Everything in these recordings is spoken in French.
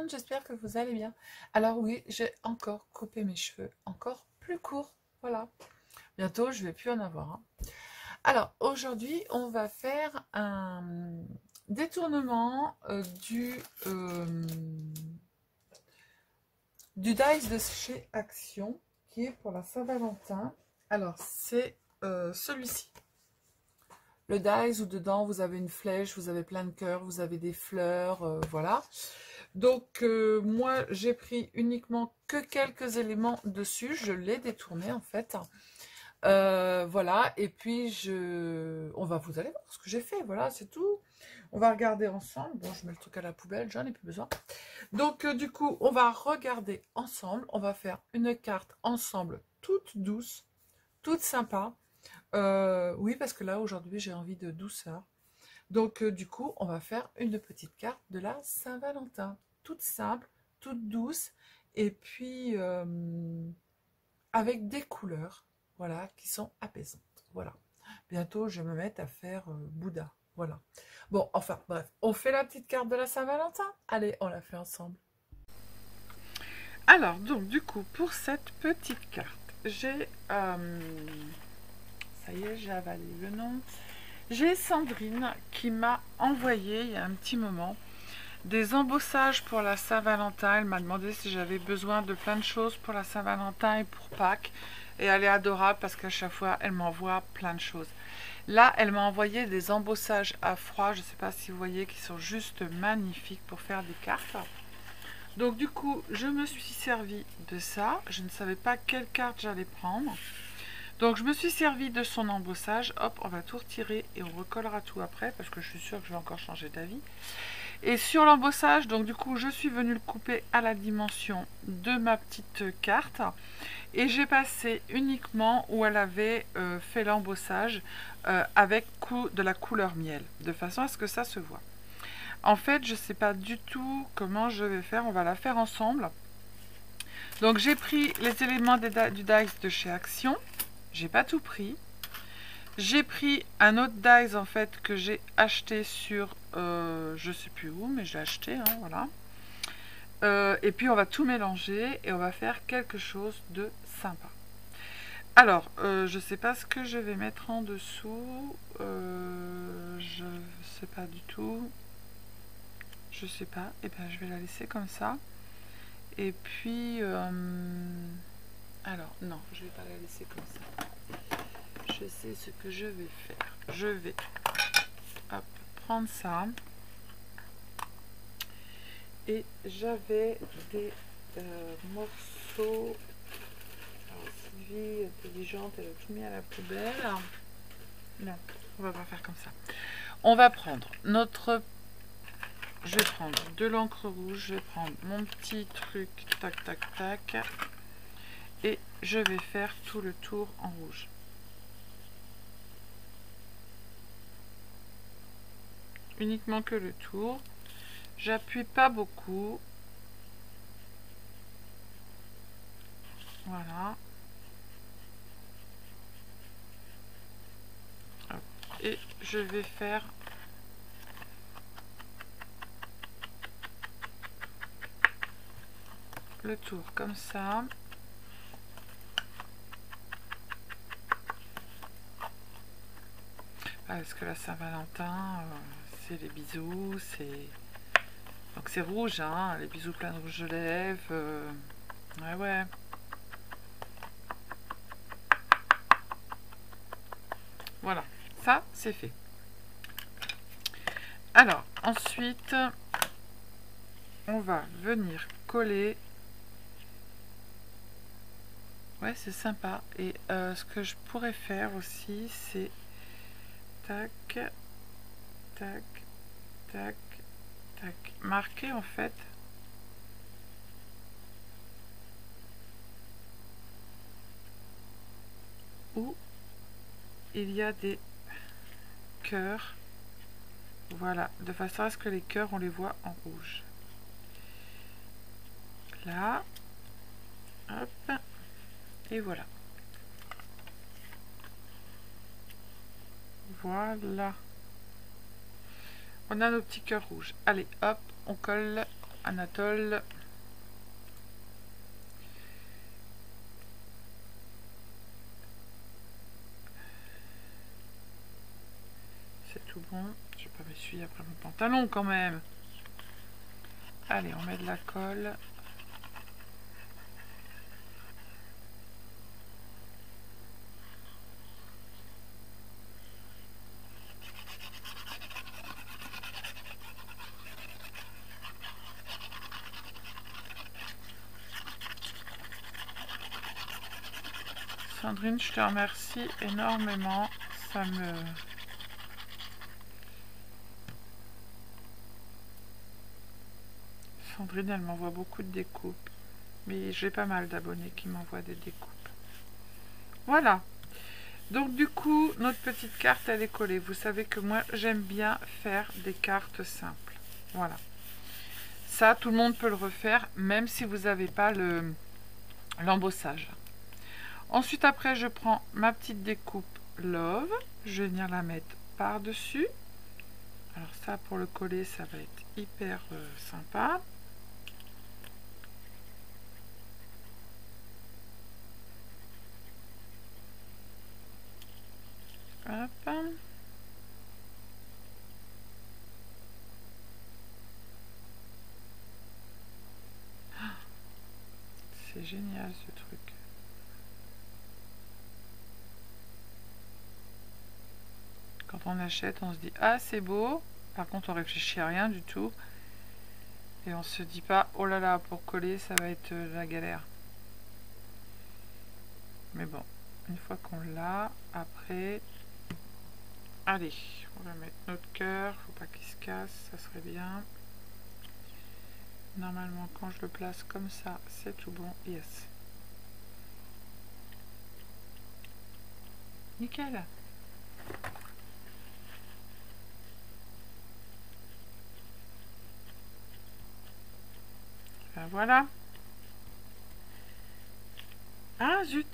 monde, j'espère que vous allez bien. Alors oui, j'ai encore coupé mes cheveux, encore plus courts, voilà. Bientôt, je vais plus en avoir, hein. Alors aujourd'hui, on va faire un détournement du dice de chez Action, qui est pour la Saint-Valentin. Alors c'est celui-ci. Le dice où dedans vous avez une flèche, vous avez plein de cœurs, vous avez des fleurs, voilà. Donc moi j'ai pris uniquement que quelques éléments dessus, je l'ai détourné en fait. Voilà, et puis vous allez voir ce que j'ai fait, voilà, c'est tout. On va regarder ensemble. Bon, je mets le truc à la poubelle, j'en ai plus besoin. Donc du coup, on va regarder ensemble, on va faire une carte ensemble, toute douce, toute sympa. Oui, parce que là aujourd'hui j'ai envie de douceur. Donc du coup, on va faire une petite carte de la Saint-Valentin, toute simple, toute douce, et puis avec des couleurs, voilà, qui sont apaisantes. Voilà. Bientôt, je vais me mettre à faire Bouddha. Voilà. Bon, enfin, bref, on fait la petite carte de la Saint-Valentin. Allez, on la fait ensemble. Alors, donc, du coup, pour cette petite carte, j'ai... ça y est, j'ai avalé le nom. J'ai Sandrine qui m'a envoyé, il y a un petit moment, des embossages pour la Saint-Valentin. Elle m'a demandé si j'avais besoin de plein de choses pour la Saint-Valentin et pour Pâques. Et elle est adorable parce qu'à chaque fois, elle m'envoie plein de choses. Là, elle m'a envoyé des embossages à froid. Je ne sais pas si vous voyez, qui sont juste magnifiques pour faire des cartes. Donc du coup, je me suis servi de ça. Je ne savais pas quelle carte j'allais prendre. Donc je me suis servi de son embossage. Hop, on va tout retirer et on recollera tout après parce que je suis sûre que je vais encore changer d'avis. Et sur l'embossage, donc du coup, je suis venue le couper à la dimension de ma petite carte. Et j'ai passé uniquement où elle avait fait l'embossage avec de la couleur miel, de façon à ce que ça se voit. En fait, je ne sais pas du tout comment je vais faire, on va la faire ensemble. Donc j'ai pris les éléments du dice de chez Action, j'ai pas tout pris. J'ai pris un autre dice en fait que j'ai acheté sur je sais plus où, mais j'ai acheté, hein, voilà. Et puis on va tout mélanger et on va faire quelque chose de sympa. Alors, je sais pas ce que je vais mettre en dessous. Je sais pas du tout. Je sais pas. Et bien, je vais la laisser comme ça. Et puis, alors, non, je vais pas la laisser comme ça. Je sais ce que je vais faire. Je vais hop, prendre ça. Et j'avais des morceaux. Alors, Sylvie, intelligente, elle a tout mis à la poubelle. Non, on va pas faire comme ça. On va prendre notre... Je vais prendre de l'encre rouge, je vais prendre mon petit truc, tac, tac, tac. Et je vais faire tout le tour en rouge. Uniquement que le tour. J'appuie pas beaucoup. Voilà. Hop. Et je vais faire... le tour comme ça. Parce que la Saint-Valentin, c'est les bisous, c'est... Donc c'est rouge, hein, les bisous plein de rouge de lèvres. Ouais, ouais. Voilà, ça c'est fait. Alors, ensuite, on va venir coller. Ouais, c'est sympa. Et ce que je pourrais faire aussi, c'est tac, tac, tac, tac. Marquer en fait où il y a des cœurs. Voilà, de façon à ce que les cœurs, on les voit en rouge. Là, hop, et voilà. Voilà. On a nos petits cœurs rouges. Allez, hop, on colle Anatole. C'est tout bon. Je vais pas m'essuyer après mon pantalon quand même. Allez, on met de la colle. Sandrine, je te remercie énormément. Ça me... Sandrine, elle m'envoie beaucoup de découpes. Mais j'ai pas mal d'abonnés qui m'envoient des découpes. Voilà. Donc du coup, notre petite carte, elle est collée. Vous savez que moi, j'aime bien faire des cartes simples. Voilà. Ça, tout le monde peut le refaire, même si vous n'avez pas l'embossage. Ensuite, après, je prends ma petite découpe Love. Je vais venir la mettre par-dessus. Alors ça, pour le coller, ça va être hyper sympa. Hop. C'est génial ce truc. Quand on achète, on se dit ah c'est beau. Par contre, on réfléchit à rien du tout. Et on se dit pas oh là là, pour coller, ça va être la galère. Mais bon, une fois qu'on l'a, après, allez, on va mettre notre cœur. Faut pas qu'il se casse, ça serait bien. Normalement, quand je le place comme ça, c'est tout bon. Yes. Nickel. Ben voilà. Ah zut.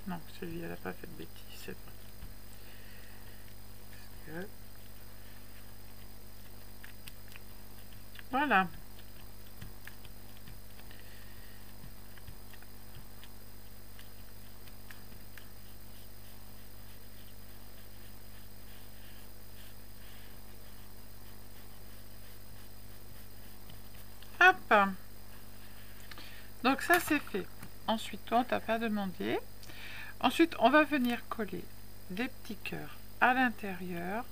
Non, celui-là, elle n'a pas fait de bêtises, c'est bon. Que... Voilà. Hop. Donc ça c'est fait. Ensuite, toi, on t'a pas demandé. Ensuite, on va venir coller des petits cœurs à l'intérieur.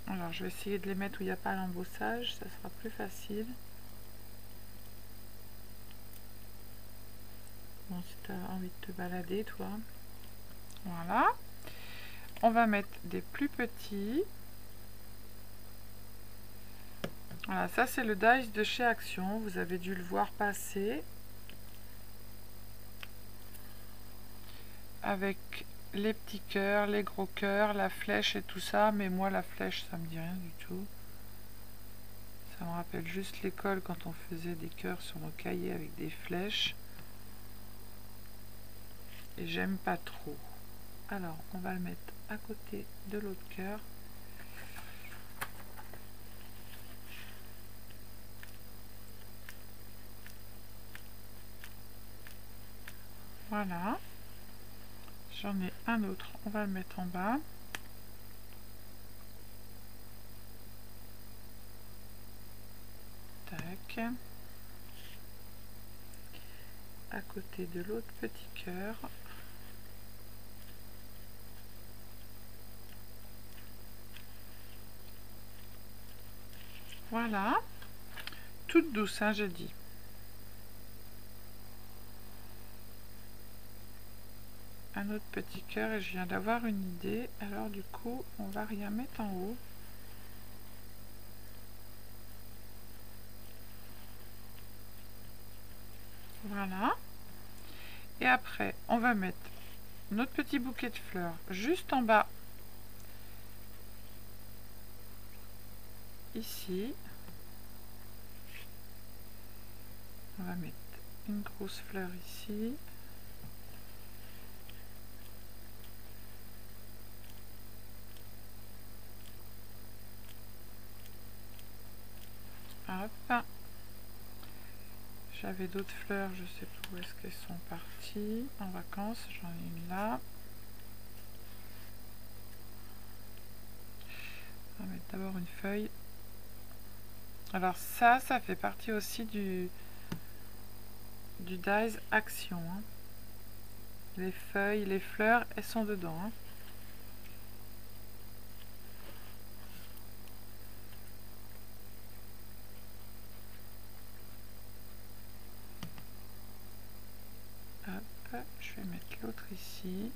Alors, je vais essayer de les mettre où il n'y a pas l'embossage, ça sera plus facile. Bon, si tu as envie de te balader, toi. Voilà. On va mettre des plus petits. Voilà, ça c'est le dice de chez Action. Vous avez dû le voir passer. Avec les petits cœurs, les gros cœurs, la flèche et tout ça. Mais moi, la flèche, ça me dit rien du tout. Ça me rappelle juste l'école quand on faisait des cœurs sur nos cahiers avec des flèches. Et j'aime pas trop. Alors, on va le mettre à côté de l'autre cœur. Voilà. J'en ai un autre. On va le mettre en bas. Tac. À côté de l'autre petit cœur. Voilà. Toute douce, hein, j'ai dit. Un autre petit cœur et je viens d'avoir une idée. Alors du coup, on va rien mettre en haut. Voilà. Et après, on va mettre notre petit bouquet de fleurs juste en bas. Ici. On va mettre une grosse fleur ici. J'avais d'autres fleurs, je sais plus où est-ce qu'elles sont parties. En vacances, j'en ai une là. On va mettre d'abord une feuille. Alors ça fait partie aussi du Dies Action. Hein. Les feuilles, les fleurs, elles sont dedans. Hein. Hop, je vais mettre l'autre ici.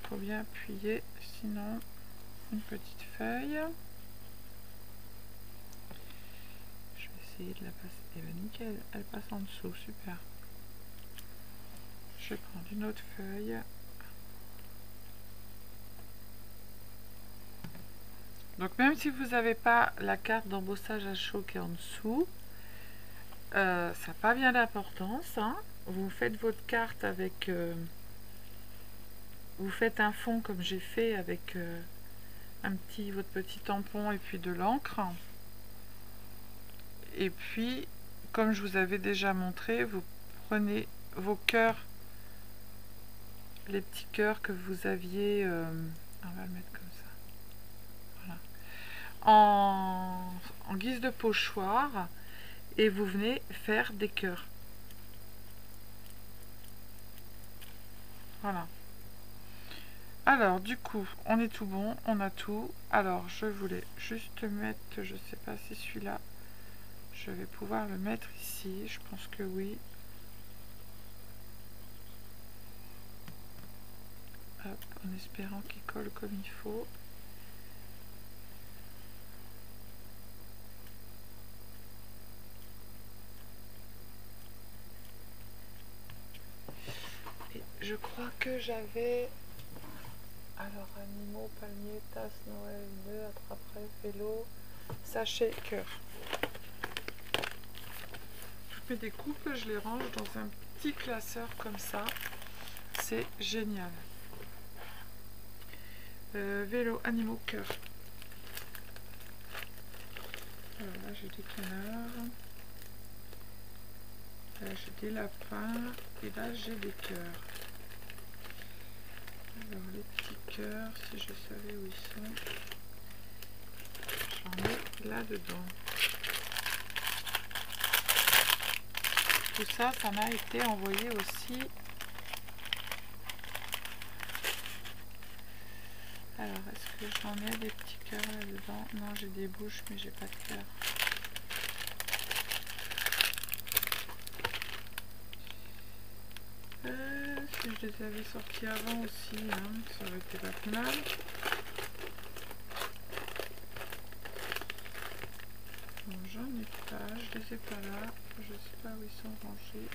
Faut bien appuyer, sinon une petite feuille. Je vais essayer de la passer. Et bien nickel, elle passe en dessous, super. Je vais prendre une autre feuille. Donc même si vous n'avez pas la carte d'embossage à chaud qui est en dessous, ça n'a pas bien d'importance. Hein. Vous faites votre carte avec... vous faites un fond comme j'ai fait avec votre petit tampon et puis de l'encre. Et puis, comme je vous avais déjà montré, vous prenez vos cœurs, les petits cœurs que vous aviez... on va le mettre comme ça. Voilà. En guise de pochoir. Et vous venez faire des cœurs. Voilà. Alors, du coup, on est tout bon, on a tout. Alors, je voulais juste mettre, je sais pas si celui-là, je vais pouvoir le mettre ici. Je pense que oui. Hop, en espérant qu'il colle comme il faut. Et je crois que j'avais... Alors, animaux, palmiers, tasse, Noël, nœud, attrape-rêve, vélo, sachet, cœur. Toutes mes découpes, je les range dans un petit classeur comme ça. C'est génial. Vélo, animaux, cœur. Alors là, j'ai des canards. Là, j'ai des lapins. Et là, j'ai des cœurs. Alors, les petits cœurs, si je savais où ils sont, j'en ai là-dedans. Tout ça, ça m'a été envoyé aussi. Alors, est-ce que j'en ai des petits cœurs là-dedans? Non, j'ai des bouches, mais j'ai pas de cœur. Si je les avais sortis avant aussi, hein, ça aurait été pas plus mal. Bon, j'en ai pas, je les ai pas là. Je sais pas où ils sont rangés.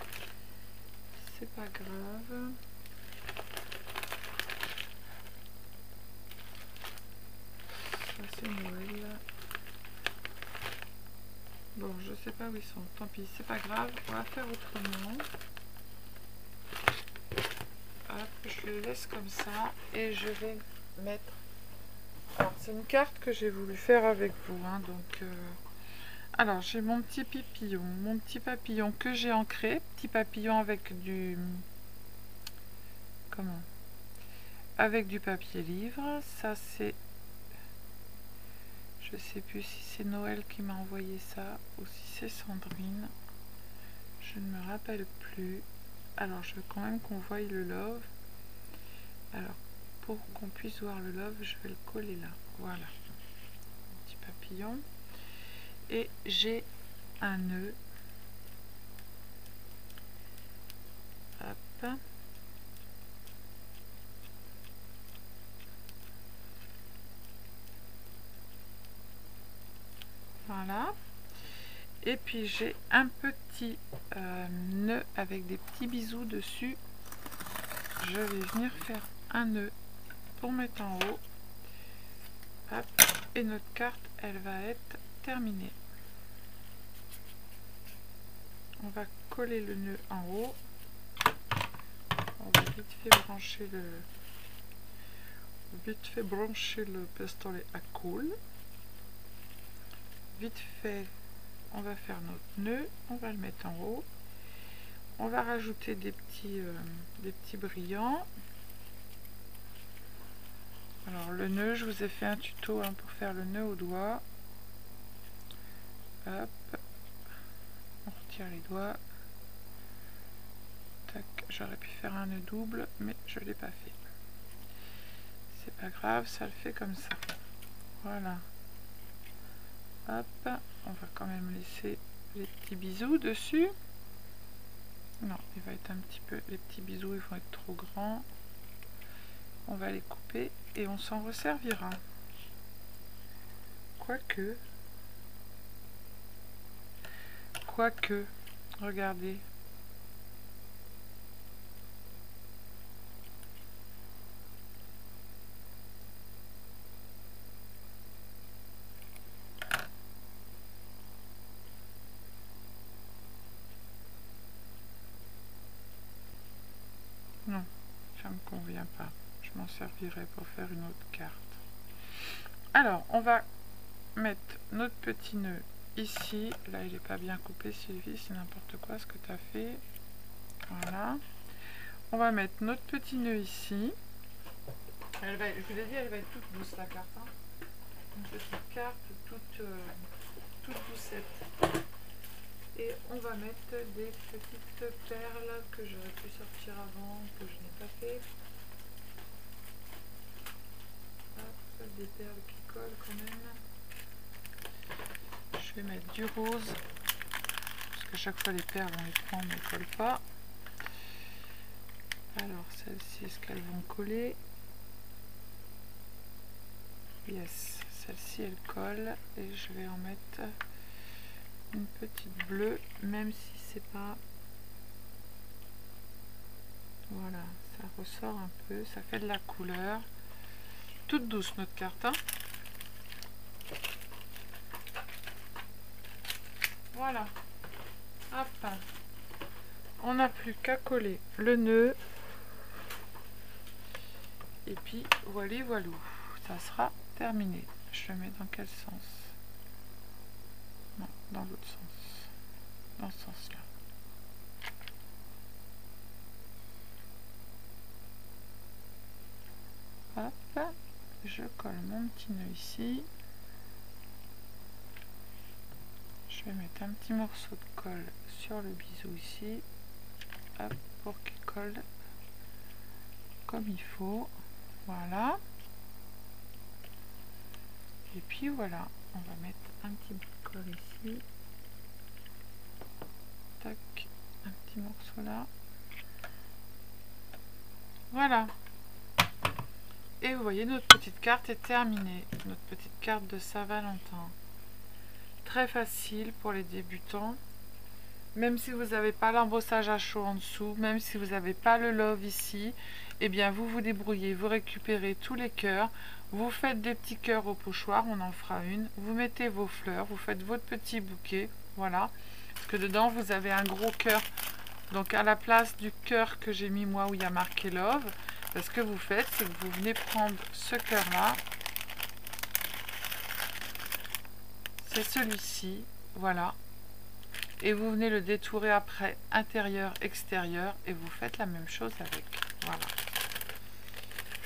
C'est pas grave. Ça, c'est Noël. Bon, je sais pas où ils sont. Tant pis, c'est pas grave. On va faire autrement. Hop, je le laisse comme ça et je vais mettre... Alors, c'est une carte que j'ai voulu faire avec vous. Hein, donc, alors, j'ai mon petit papillon que j'ai ancré. Petit papillon avec du... Comment? Avec du papier livre. Ça, c'est... Je sais plus si c'est Noël qui m'a envoyé ça ou si c'est Sandrine. Je ne me rappelle plus. Alors, je veux quand même qu'on voie le love. Alors, pour qu'on puisse voir le love, je vais le coller là. Voilà. Un petit papillon. Et j'ai un nœud. Hop. Voilà. Et puis j'ai un petit nœud avec des petits bisous dessus. Je vais venir faire un nœud pour mettre en haut. Hop. Et notre carte, elle va être terminée. On va coller le nœud en haut. On va vite fait brancher vite fait brancher le pistolet à colle. Vite fait, on va faire notre nœud, on va le mettre en haut. On va rajouter des petits brillants. Alors le nœud, je vous ai fait un tuto hein, pour faire le nœud au doigt. Hop, on retire les doigts. Tac, j'aurais pu faire un nœud double, mais je ne l'ai pas fait. C'est pas grave, ça le fait comme ça. Voilà. Hop, on va quand même laisser les petits bisous dessus. Non, il va être un petit peu, les petits bisous ils vont être trop grands. On va les couper et on s'en resservira. Quoique, regardez. Non, ça me convient pas. Je m'en servirai pour faire une autre carte. Alors, on va mettre notre petit nœud ici. Là, il n'est pas bien coupé, Sylvie, c'est n'importe quoi ce que tu as fait. Voilà. On va mettre notre petit nœud ici. Je vous l'ai dit, elle va être toute douce la carte. Hein. Une petite carte toute doucette. Et on va mettre des petites perles que j'aurais pu sortir avant, que je n'ai pas fait. Hop, des perles qui collent quand même. Je vais mettre du rose, parce qu'à chaque fois les perles on les prend mais elles ne collent pas. Alors celles-ci, est-ce qu'elles vont coller? Yes, celle-ci elle colle et je vais en mettre une petite bleue, même si c'est pas... Voilà, ça ressort un peu, ça fait de la couleur. Toute douce notre carte. Hein. Voilà. Hop. On n'a plus qu'à coller le nœud. Et puis voilà, voilou. Ça sera terminé. Je le mets dans quel sens? Non, dans l'autre sens. Dans ce sens-là. Hop, je colle mon petit nœud ici. Je vais mettre un petit morceau de colle sur le bisou ici. Hop, pour qu'il colle comme il faut. Voilà. Et puis voilà, on va mettre un petit bout de colle ici. Tac, un petit morceau là. Voilà. Et vous voyez, notre petite carte est terminée. Notre petite carte de Saint-Valentin. Très facile pour les débutants. Même si vous n'avez pas l'embossage à chaud en dessous, même si vous n'avez pas le love ici, eh bien vous vous débrouillez, vous récupérez tous les cœurs, vous faites des petits cœurs au pochoir, on en fera une, vous mettez vos fleurs, vous faites votre petit bouquet, voilà. Parce que dedans vous avez un gros cœur, donc à la place du cœur que j'ai mis moi où il y a marqué love, ce que vous faites, c'est que vous venez prendre ce cœur là, c'est celui-ci, voilà. Et vous venez le détourer après intérieur, extérieur et vous faites la même chose avec. Voilà.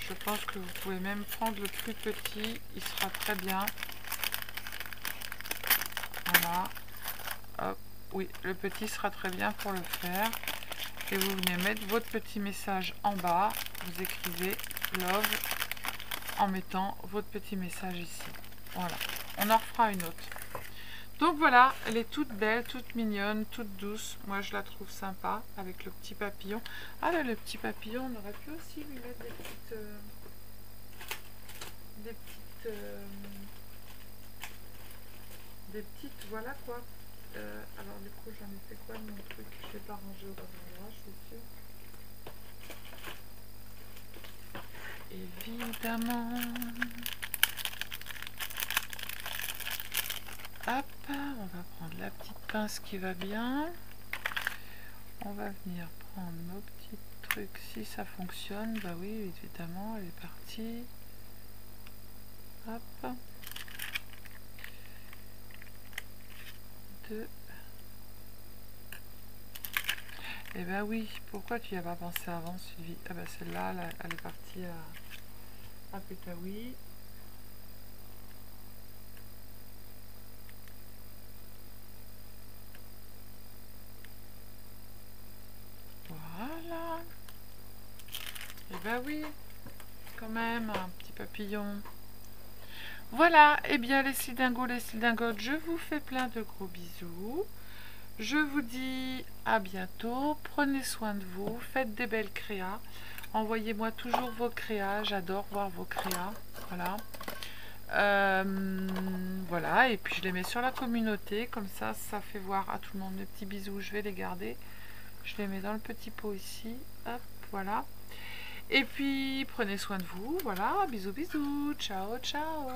Je pense que vous pouvez même prendre le plus petit, il sera très bien. Voilà. Hop. Oui, le petit sera très bien pour le faire. Et vous venez mettre votre petit message en bas. Vous écrivez love en mettant votre petit message ici. Voilà. On en refera une autre. Donc voilà, elle est toute belle, toute mignonne, toute douce. Moi, je la trouve sympa avec le petit papillon. Ah là, le petit papillon, on aurait pu aussi lui mettre des petites, voilà quoi. Alors du coup, j'en ai fait quoi de mon truc? Je ne l'ai pas rangé au bon endroit, je suis sûre. Évidemment. Hop, on va prendre la petite pince qui va bien. On va venir prendre nos petits trucs si ça fonctionne. Bah oui, évidemment, elle est partie. 2. Eh ben oui, pourquoi tu n'y as pas pensé avant, Sylvie? Ah ben celle-là, elle est partie à Pétaoui. Voilà. Eh ben oui, quand même, un petit papillon. Voilà, et bien les cydingos, les cydingotes, je vous fais plein de gros bisous. Je vous dis à bientôt, prenez soin de vous, faites des belles créas. Envoyez-moi toujours vos créas, j'adore voir vos créas. Voilà. Voilà, et puis je les mets sur la communauté, comme ça fait voir à tout le monde mes petits bisous. Je vais les garder, je les mets dans le petit pot ici, hop, voilà. Et puis prenez soin de vous, voilà, bisous bisous, ciao ciao.